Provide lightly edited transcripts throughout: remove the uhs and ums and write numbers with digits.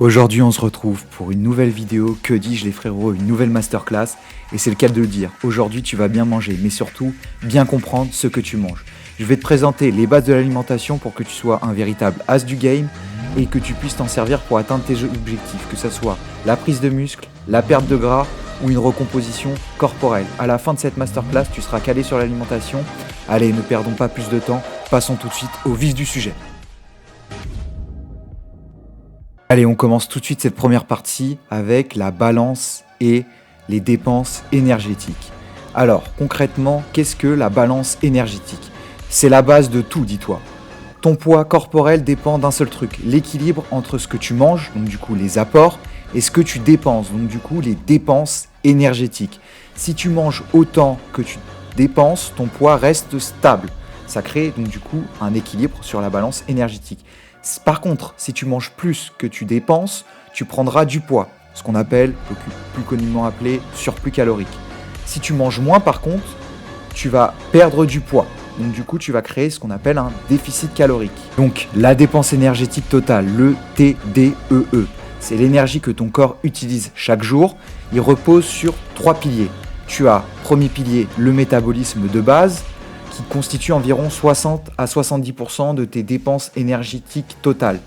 Aujourd'hui, on se retrouve pour une nouvelle vidéo, que dis-je les frérots, une nouvelle masterclass. Et c'est le cas de le dire, aujourd'hui tu vas bien manger, mais surtout bien comprendre ce que tu manges. Je vais te présenter les bases de l'alimentation pour que tu sois un véritable as du game et que tu puisses t'en servir pour atteindre tes objectifs, que ce soit la prise de muscle, la perte de gras ou une recomposition corporelle. À la fin de cette masterclass, tu seras calé sur l'alimentation. Allez, ne perdons pas plus de temps, passons tout de suite au vif du sujet. Allez, on commence tout de suite cette première partie avec la balance et les dépenses énergétiques. Alors, concrètement, qu'est-ce que la balance énergétique ? C'est la base de tout, dis-toi. Ton poids corporel dépend d'un seul truc, l'équilibre entre ce que tu manges, donc du coup les apports, et ce que tu dépenses, donc du coup les dépenses énergétiques. Si tu manges autant que tu dépenses, ton poids reste stable. Ça crée donc du coup un équilibre sur la balance énergétique. Par contre, si tu manges plus que tu dépenses, tu prendras du poids, ce qu'on appelle, plus communément appelé, surplus calorique. Si tu manges moins par contre, tu vas perdre du poids. Donc du coup, tu vas créer ce qu'on appelle un déficit calorique. Donc la dépense énergétique totale, le TDEE, c'est l'énergie que ton corps utilise chaque jour. Il repose sur 3 piliers. Tu as, premier pilier, le métabolisme de base, qui constitue environ 60 à 70% de tes dépenses énergétiques totales.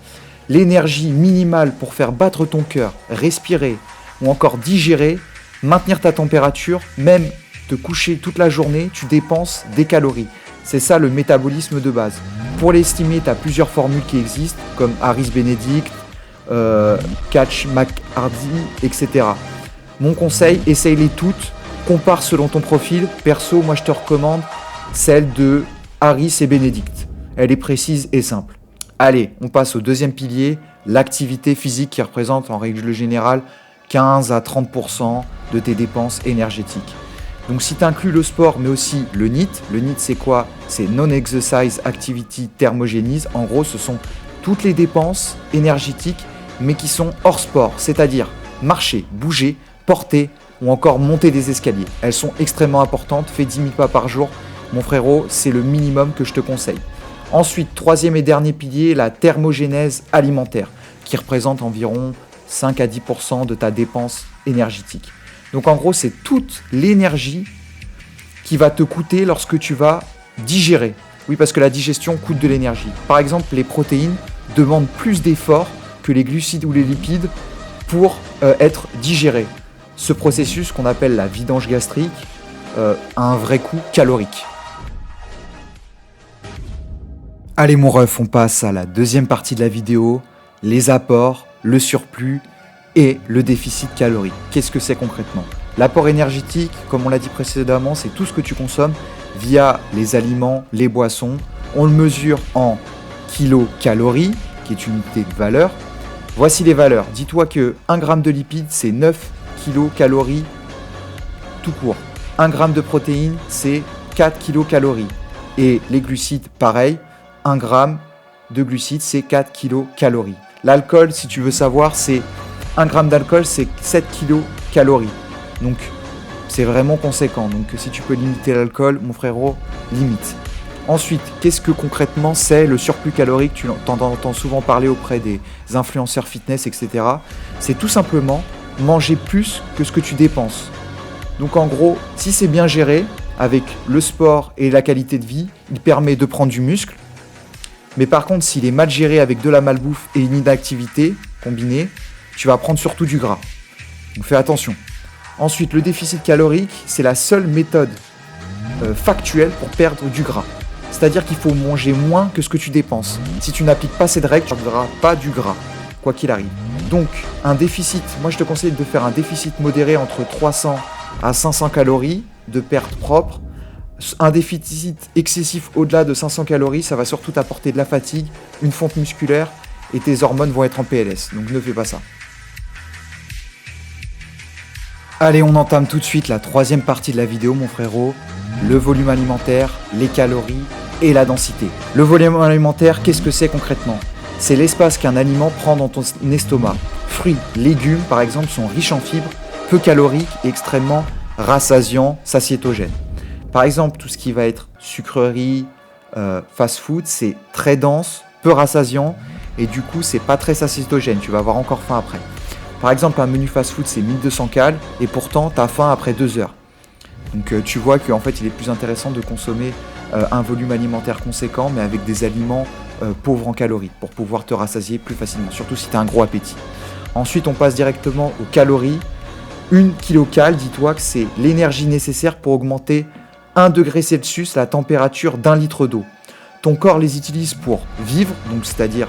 L'énergie minimale pour faire battre ton cœur, respirer ou encore digérer, maintenir ta température, même te coucher toute la journée, tu dépenses des calories. C'est ça le métabolisme de base. Pour l'estimer, tu as plusieurs formules qui existent, comme Harris Benedict, Catch McHardy, etc. Mon conseil, essaye-les toutes, compare selon ton profil. Perso, moi je te recommande celle de Harris et Benedict. Elle est précise et simple. Allez, on passe au deuxième pilier, l'activité physique qui représente en règle générale 15 à 30% de tes dépenses énergétiques. Donc si tu inclus le sport mais aussi le NEAT c'est quoi ? C'est Non-Exercise Activity Thermogenesis. En gros, ce sont toutes les dépenses énergétiques mais qui sont hors sport, c'est-à-dire marcher, bouger, porter ou encore monter des escaliers. Elles sont extrêmement importantes, fais 10 000 pas par jour. Mon frérot, c'est le minimum que je te conseille. Ensuite, troisième et dernier pilier, la thermogénèse alimentaire, qui représente environ 5 à 10% de ta dépense énergétique. Donc en gros, c'est toute l'énergie qui va te coûter lorsque tu vas digérer. Oui, parce que la digestion coûte de l'énergie. Par exemple, les protéines demandent plus d'efforts que les glucides ou les lipides pour être digérés. Ce processus qu'on appelle la vidange gastrique a un vrai coût calorique. Allez mon ref, on passe à la deuxième partie de la vidéo, les apports, le surplus et le déficit calorique. Qu'est-ce que c'est concrètement ? L'apport énergétique, comme on l'a dit précédemment, c'est tout ce que tu consommes via les aliments, les boissons. On le mesure en kilocalories, qui est une unité de valeur. Voici les valeurs. Dis-toi que 1 g de lipides, c'est 9 kilocalories tout court. 1 g de protéines, c'est 4 kilocalories. Et les glucides, pareil. 1 g de glucides, c'est 4 kilocalories. L'alcool, si tu veux savoir, c'est 1 g d'alcool, c'est 7 kilocalories. Donc, c'est vraiment conséquent. Donc, si tu peux limiter l'alcool, mon frérot, limite. Ensuite, qu'est-ce que concrètement c'est le surplus calorique ? Tu entends souvent parler auprès des influenceurs fitness, etc. C'est tout simplement manger plus que ce que tu dépenses. Donc, en gros, si c'est bien géré, avec le sport et la qualité de vie, il permet de prendre du muscle. Mais par contre, s'il est mal géré avec de la malbouffe et une inactivité combinée, tu vas prendre surtout du gras. Donc fais attention. Ensuite, le déficit calorique, c'est la seule méthode factuelle pour perdre du gras. C'est-à-dire qu'il faut manger moins que ce que tu dépenses. Si tu n'appliques pas cette règle, tu ne perdras pas du gras, quoi qu'il arrive. Donc, un déficit, moi je te conseille de faire un déficit modéré entre 300 à 500 calories de perte propre. Un déficit excessif au-delà de 500 calories, ça va surtout t'apporter de la fatigue, une fonte musculaire et tes hormones vont être en PLS. Donc ne fais pas ça. Allez, on entame tout de suite la troisième partie de la vidéo, mon frérot. Le volume alimentaire, les calories et la densité. Le volume alimentaire, qu'est-ce que c'est concrètement ? C'est l'espace qu'un aliment prend dans ton estomac. Fruits, légumes, par exemple, sont riches en fibres, peu caloriques et extrêmement rassasiants, satiétogènes. Par exemple, tout ce qui va être sucrerie, fast-food, c'est très dense, peu rassasiant et du coup c'est pas très satiétogène, tu vas avoir encore faim après. Par exemple un menu fast-food c'est 1200 calories et pourtant tu as faim après 2 heures. Donc tu vois qu'en fait il est plus intéressant de consommer un volume alimentaire conséquent mais avec des aliments pauvres en calories pour pouvoir te rassasier plus facilement, surtout si tu as un gros appétit. Ensuite on passe directement aux calories. 1 kcal, dis-toi que c'est l'énergie nécessaire pour augmenter 1 degré Celsius la température d'1 litre d'eau. Ton corps les utilise pour vivre, donc c'est-à-dire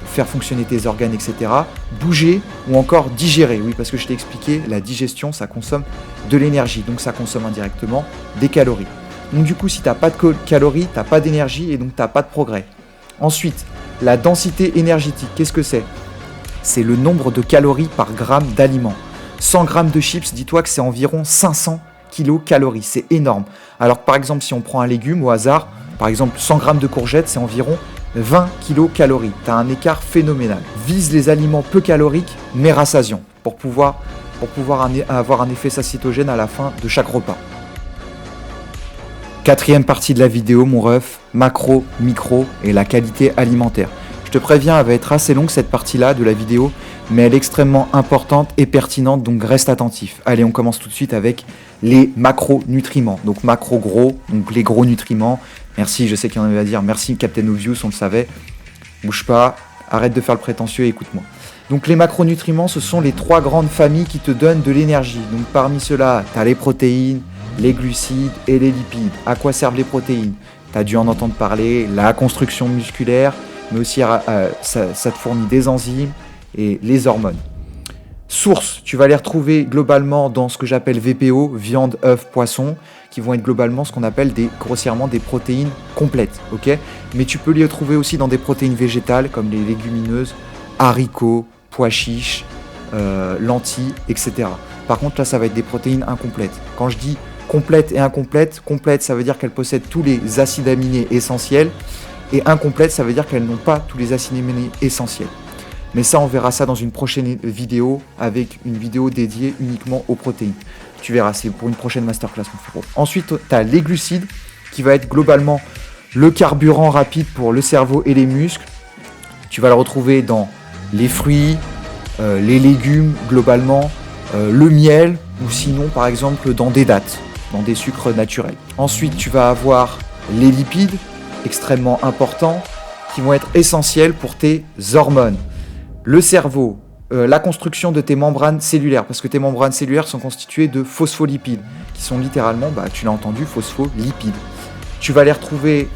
faire fonctionner tes organes, etc., bouger ou encore digérer. Oui, parce que je t'ai expliqué, la digestion, ça consomme de l'énergie, donc ça consomme indirectement des calories. Donc du coup, si tu n'as pas de calories, tu n'as pas d'énergie et donc tu n'as pas de progrès. Ensuite, la densité énergétique, qu'est-ce que c'est ? C'est le nombre de calories par gramme d'aliment. 100 grammes de chips, dis-toi que c'est environ 500 kilocalories, c'est énorme. Alors que par exemple, si on prend un légume au hasard, par exemple 100 grammes de courgettes, c'est environ 20 kilocalories. Tu as un écart phénoménal. Vise les aliments peu caloriques, mais rassasiants, pour pouvoir avoir un effet satiétogène à la fin de chaque repas. Quatrième partie de la vidéo, mon ref, macro, micro et la qualité alimentaire. Je te préviens, elle va être assez longue cette partie-là de la vidéo, mais elle est extrêmement importante et pertinente, donc reste attentif. Allez, on commence tout de suite avec les macronutriments. Donc macro gros, donc les gros nutriments. Merci, je sais qu'il y en avait à dire. Merci Captain Obvious, on le savait. Bouge pas, arrête de faire le prétentieux et écoute-moi. Donc les macronutriments, ce sont les 3 grandes familles qui te donnent de l'énergie. Donc parmi ceux-là, tu as les protéines, les glucides et les lipides. À quoi servent les protéines ? Tu as dû en entendre parler, la construction musculaire, mais aussi ça te fournit des enzymes et les hormones. Sources, tu vas les retrouver globalement dans ce que j'appelle VPO, viande, œufs, poisson, qui vont être globalement ce qu'on appelle grossièrement des protéines complètes, ok ? Mais tu peux les retrouver aussi dans des protéines végétales comme les légumineuses, haricots, pois chiches, lentilles, etc. Par contre là ça va être des protéines incomplètes. Quand je dis complète et incomplète, complète ça veut dire qu'elles possèdent tous les acides aminés essentiels et incomplète ça veut dire qu'elles n'ont pas tous les acides aminés essentiels. Mais ça, on verra ça dans une prochaine vidéo, avec une vidéo dédiée uniquement aux protéines. Tu verras, c'est pour une prochaine masterclass, mon frérot. Ensuite, tu as les glucides, qui va être globalement le carburant rapide pour le cerveau et les muscles. Tu vas le retrouver dans les fruits, les légumes, globalement, le miel, ou sinon, par exemple, dans des dattes, dans des sucres naturels. Ensuite, tu vas avoir les lipides, extrêmement importants, qui vont être essentiels pour tes hormones. Le cerveau, la construction de tes membranes cellulaires, parce que tes membranes cellulaires sont constituées de phospholipides, qui sont littéralement, tu l'as entendu, phospholipides. Tu vas les retrouver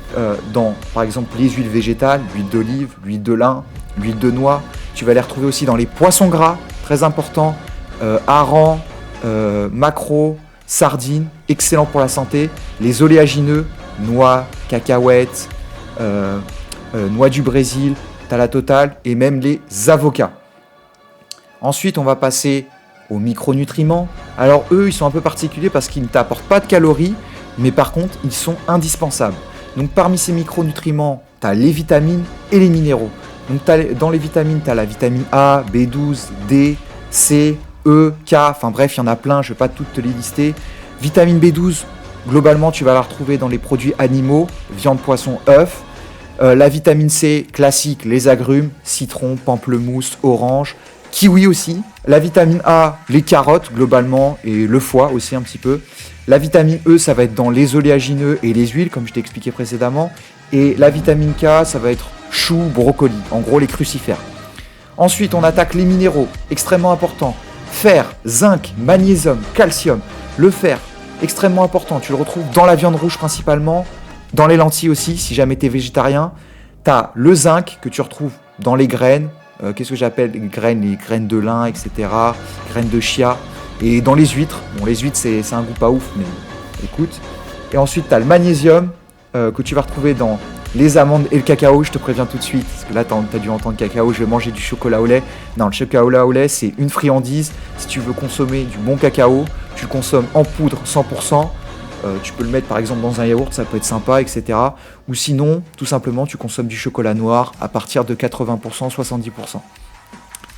dans, par exemple, les huiles végétales, l'huile d'olive, l'huile de lin, l'huile de noix. Tu vas les retrouver aussi dans les poissons gras, très important, harengs, maquereaux, sardines, excellent pour la santé. Les oléagineux, noix, cacahuètes, noix du Brésil, à la totale, et même les avocats. Ensuite, on va passer aux micronutriments. Alors eux, ils sont un peu particuliers parce qu'ils ne t'apportent pas de calories, mais par contre, ils sont indispensables. Donc parmi ces micronutriments, tu as les vitamines et les minéraux. Donc dans les vitamines, tu as la vitamine A, B12, D, C, E, K, enfin bref, il y en a plein, je ne vais pas toutes te les lister. Vitamine B12, globalement, tu vas la retrouver dans les produits animaux, viande, poisson, œufs. La vitamine C classique, les agrumes, citron, pamplemousse, orange, kiwi aussi. La vitamine A, les carottes globalement et le foie aussi un petit peu. La vitamine E, ça va être dans les oléagineux et les huiles comme je t'ai expliqué précédemment. Et la vitamine K, ça va être chou, brocoli, en gros les crucifères. Ensuite, on attaque les minéraux, extrêmement important. Fer, zinc, magnésium, calcium. Le fer, extrêmement important, tu le retrouves dans la viande rouge principalement. Dans les lentilles aussi, si jamais tu es végétarien, tu as le zinc que tu retrouves dans les graines. Qu'est-ce que j'appelle les graines de lin, etc. Graines de chia. Et dans les huîtres. Bon, les huîtres, c'est un goût pas ouf, mais écoute. Et ensuite, tu as le magnésium que tu vas retrouver dans les amandes et le cacao. Je te préviens tout de suite, parce que là, tu as dû entendre cacao. Je vais manger du chocolat au lait. Non, le chocolat au lait, c'est une friandise. Si tu veux consommer du bon cacao, tu le consommes en poudre 100%. Tu peux le mettre par exemple dans un yaourt, ça peut être sympa, etc. Ou sinon, tout simplement, tu consommes du chocolat noir à partir de 80%, 70%.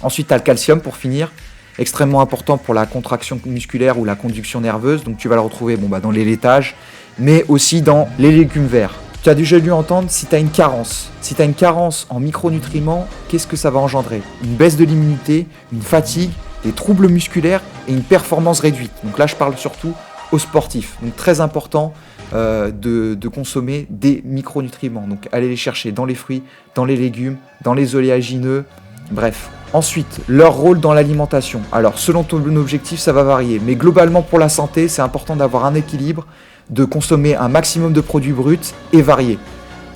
Ensuite, tu as le calcium pour finir, extrêmement important pour la contraction musculaire ou la conduction nerveuse. Donc tu vas le retrouver dans les laitages, mais aussi dans les légumes verts. Tu as déjà dû entendre si tu as une carence. Si tu as une carence en micronutriments, qu'est-ce que ça va engendrer? Une baisse de l'immunité, une fatigue, des troubles musculaires et une performance réduite. Donc là, je parle surtout aux sportifs. Donc très important de consommer des micronutriments. Donc allez les chercher dans les fruits, dans les légumes, dans les oléagineux, bref. Ensuite, leur rôle dans l'alimentation. Alors selon ton objectif, ça va varier. Mais globalement pour la santé, c'est important d'avoir un équilibre, de consommer un maximum de produits bruts et variés.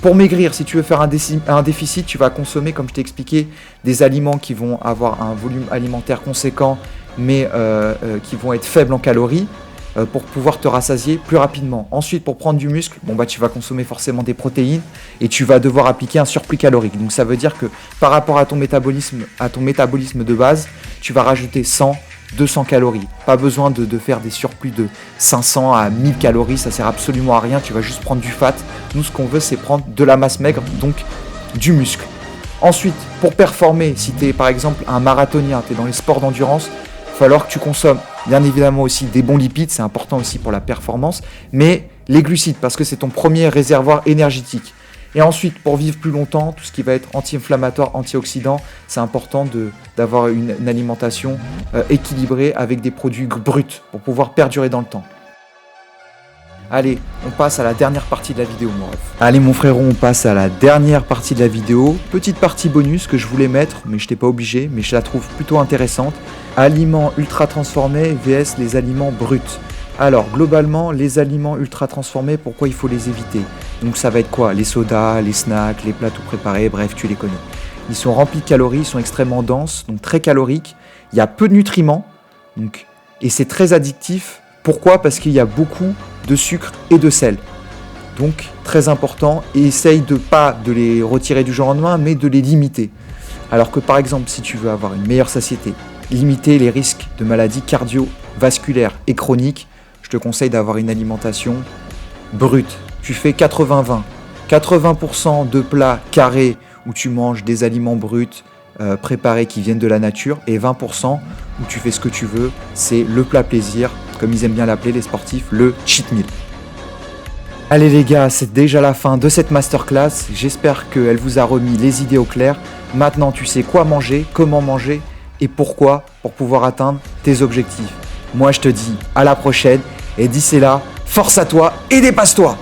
Pour maigrir, si tu veux faire un déficit, tu vas consommer, comme je t'ai expliqué, des aliments qui vont avoir un volume alimentaire conséquent, mais qui vont être faibles en calories, pour pouvoir te rassasier plus rapidement. Ensuite, pour prendre du muscle, tu vas consommer forcément des protéines et tu vas devoir appliquer un surplus calorique. Donc ça veut dire que par rapport à ton métabolisme de base, tu vas rajouter 100, 200 calories. Pas besoin de faire des surplus de 500 à 1000 calories, ça sert absolument à rien, tu vas juste prendre du fat. Nous, ce qu'on veut, c'est prendre de la masse maigre, donc du muscle. Ensuite, pour performer, si tu es par exemple un marathonien, tu es dans les sports d'endurance, il va falloir que tu consommes bien évidemment aussi des bons lipides, c'est important aussi pour la performance, mais les glucides, parce que c'est ton premier réservoir énergétique. Et ensuite, pour vivre plus longtemps, tout ce qui va être anti-inflammatoire, antioxydant, c'est important d'avoir une alimentation équilibrée avec des produits bruts pour pouvoir perdurer dans le temps. Allez, on passe à la dernière partie de la vidéo, mon ref. Allez, mon frérot, on passe à la dernière partie de la vidéo. Petite partie bonus que je voulais mettre, mais je n'étais pas obligé, mais je la trouve plutôt intéressante. Aliments ultra transformés vs les aliments bruts. Alors, globalement, les aliments ultra transformés, pourquoi il faut les éviter? Donc ça va être quoi? Les sodas, les snacks, les plats tout préparés, bref, tu les connais. Ils sont remplis de calories, ils sont extrêmement denses, donc très caloriques. Il y a peu de nutriments, et c'est très addictif. Pourquoi? Parce qu'il y a beaucoup de sucre et de sel. Donc, très important, et essaye pas de les retirer du jour au lendemain, mais de les limiter. Alors que par exemple, si tu veux avoir une meilleure satiété, limiter les risques de maladies cardiovasculaires et chroniques, je te conseille d'avoir une alimentation brute. Tu fais 80-20. 80% de plats carrés où tu manges des aliments bruts, préparés qui viennent de la nature, et 20% où tu fais ce que tu veux, c'est le plat plaisir, comme ils aiment bien l'appeler les sportifs, le cheat meal. Allez les gars, c'est déjà la fin de cette masterclass, j'espère qu'elle vous a remis les idées au clair. Maintenant tu sais quoi manger, comment manger et pourquoi pour pouvoir atteindre tes objectifs. Moi je te dis à la prochaine et d'ici là, force à toi et dépasse-toi!